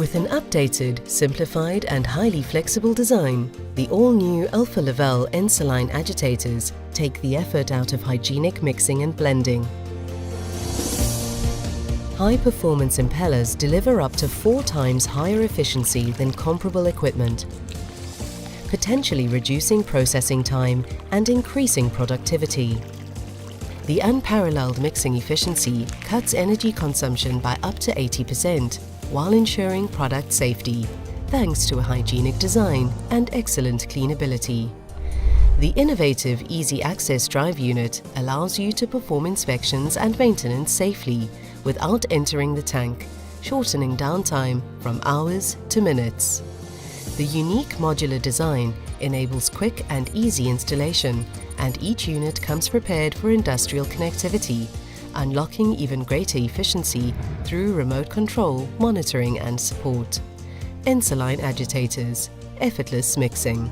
With an updated, simplified and highly flexible design, the all-new Alfa Laval EnSaLine agitators take the effort out of hygienic mixing and blending. High-performance impellers deliver up to 4 times higher efficiency than comparable equipment, potentially reducing processing time and increasing productivity. The unparalleled mixing efficiency cuts energy consumption by up to 80%, while ensuring product safety, thanks to a hygienic design and excellent cleanability. The innovative Easy Access Drive Unit allows you to perform inspections and maintenance safely without entering the tank, shortening downtime from hours to minutes. The unique modular design enables quick and easy installation, and each unit comes prepared for industrial connectivity, unlocking even greater efficiency through remote control, monitoring and support. EnSaLine agitators, effortless mixing.